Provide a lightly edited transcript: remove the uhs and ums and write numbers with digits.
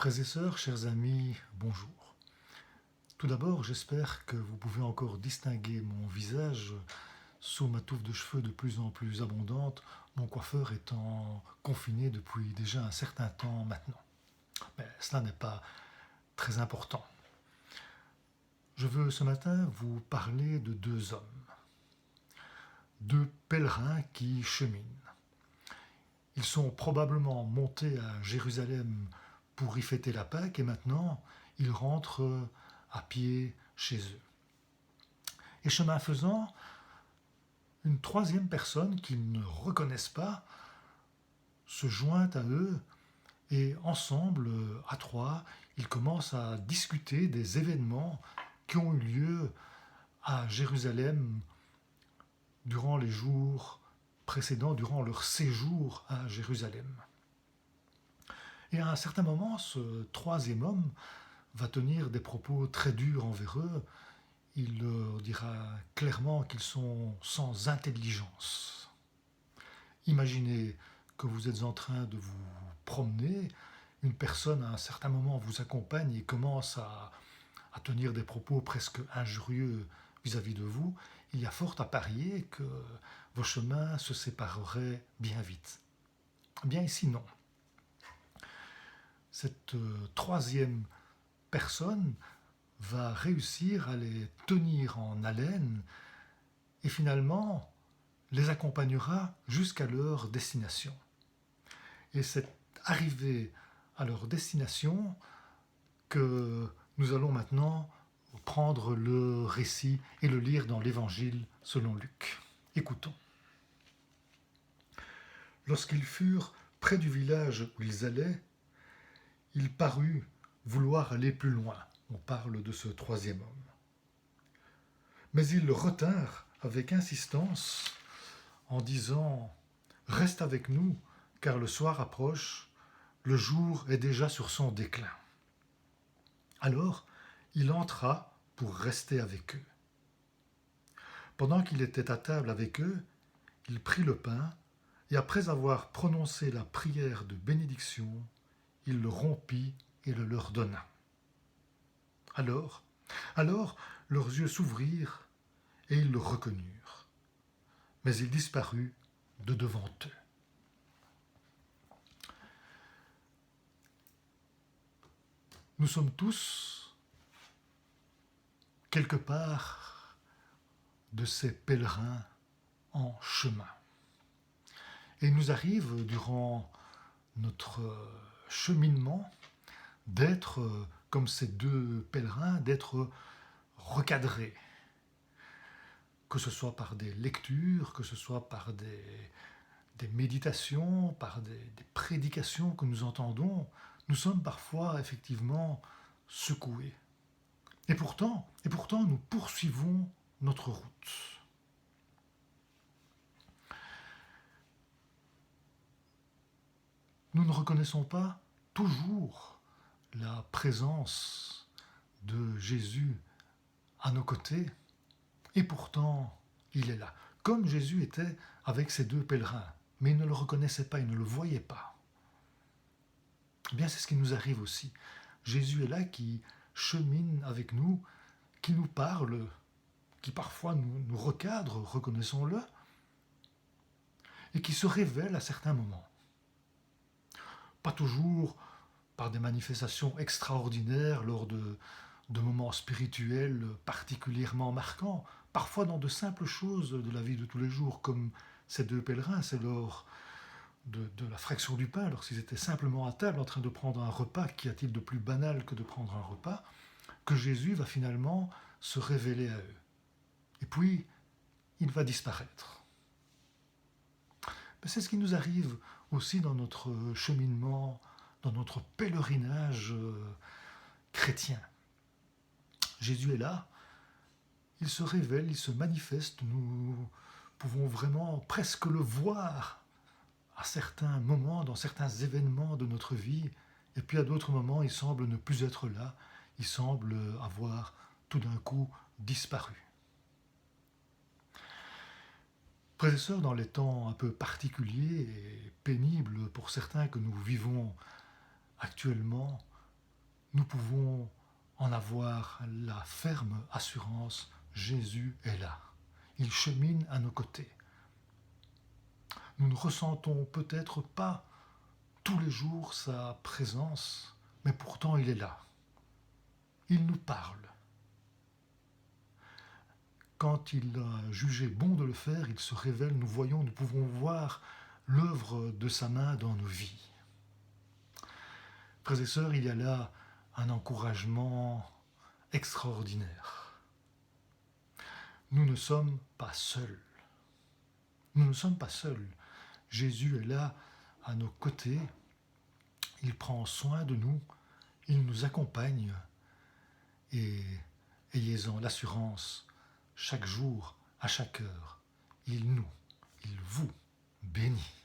Frères et sœurs, chers amis, bonjour. Tout d'abord, j'espère que vous pouvez encore distinguer mon visage sous ma touffe de cheveux de plus en plus abondante, mon coiffeur étant confiné depuis déjà un certain temps maintenant. Mais cela n'est pas très important. Je veux ce matin vous parler de deux hommes, deux pèlerins qui cheminent. Ils sont probablement montés à Jérusalem pour y fêter la Pâque et maintenant ils rentrent à pied chez eux. Et chemin faisant, une troisième personne qu'ils ne reconnaissent pas se joint à eux et ensemble, à trois, ils commencent à discuter des événements qui ont eu lieu à Jérusalem durant les jours précédents, durant leur séjour à Jérusalem. Et à un certain moment, ce troisième homme va tenir des propos très durs envers eux. Il leur dira clairement qu'ils sont sans intelligence. Imaginez que vous êtes en train de vous promener, une personne à un certain moment vous accompagne et commence à tenir des propos presque injurieux vis-à-vis de vous. Il y a fort à parier que vos chemins se sépareraient bien vite. Bien ici, non. Cette troisième personne va réussir à les tenir en haleine et finalement les accompagnera jusqu'à leur destination. Et c'est arrivé à leur destination que nous allons maintenant prendre le récit et le lire dans l'Évangile selon Luc. Écoutons. Lorsqu'ils furent près du village où ils allaient, il parut vouloir aller plus loin. On parle de ce troisième homme. Mais ils le retinrent avec insistance en disant « Reste avec nous, car le soir approche, le jour est déjà sur son déclin. » Alors, il entra pour rester avec eux. Pendant qu'il était à table avec eux, il prit le pain, et après avoir prononcé la prière de bénédiction, il le rompit et le leur donna. Alors, leurs yeux s'ouvrirent et ils le reconnurent. Mais il disparut de devant eux. Nous sommes tous, quelque part, de ces pèlerins en chemin. Et il nous arrive, durant notre cheminement, d'être, comme ces deux pèlerins, d'être recadrés. Que ce soit par des lectures, que ce soit par des méditations, par des prédications que nous entendons, nous sommes parfois effectivement secoués. Et pourtant, nous poursuivons notre route. Nous ne reconnaissons pas toujours la présence de Jésus à nos côtés, et pourtant, il est là. Comme Jésus était avec ces deux pèlerins, mais ils ne le reconnaissaient pas, ils ne le voyaient pas. Eh bien, c'est ce qui nous arrive aussi. Jésus est là qui chemine avec nous, qui nous parle, qui parfois nous recadre, reconnaissons-le, et qui se révèle à certains moments. Pas toujours par des manifestations extraordinaires lors de moments spirituels particulièrement marquants, parfois dans de simples choses de la vie de tous les jours, comme ces deux pèlerins, c'est lors de la fraction du pain, lorsqu'ils étaient simplement à table en train de prendre un repas, qu'y a-t-il de plus banal que de prendre un repas, que Jésus va finalement se révéler à eux. Et puis, il va disparaître. Mais c'est ce qui nous arrive aussi dans notre cheminement, dans notre pèlerinage chrétien. Jésus est là, il se révèle, il se manifeste, nous pouvons vraiment presque le voir à certains moments, dans certains événements de notre vie, et puis à d'autres moments, il semble ne plus être là, il semble avoir tout d'un coup disparu. Frères et sœurs, dans les temps un peu particuliers et pénibles pour certains que nous vivons actuellement, nous pouvons en avoir la ferme assurance, Jésus est là. Il chemine à nos côtés. Nous ne ressentons peut-être pas tous les jours sa présence, mais pourtant il est là. Il nous parle. Quand il a jugé bon de le faire, il se révèle, nous voyons, nous pouvons voir l'œuvre de sa main dans nos vies. Frères et sœurs, il y a là un encouragement extraordinaire. Nous ne sommes pas seuls. Nous ne sommes pas seuls. Jésus est là à nos côtés. Il prend soin de nous. Il nous accompagne. Et ayez-en l'assurance, chaque jour, à chaque heure, il vous bénit.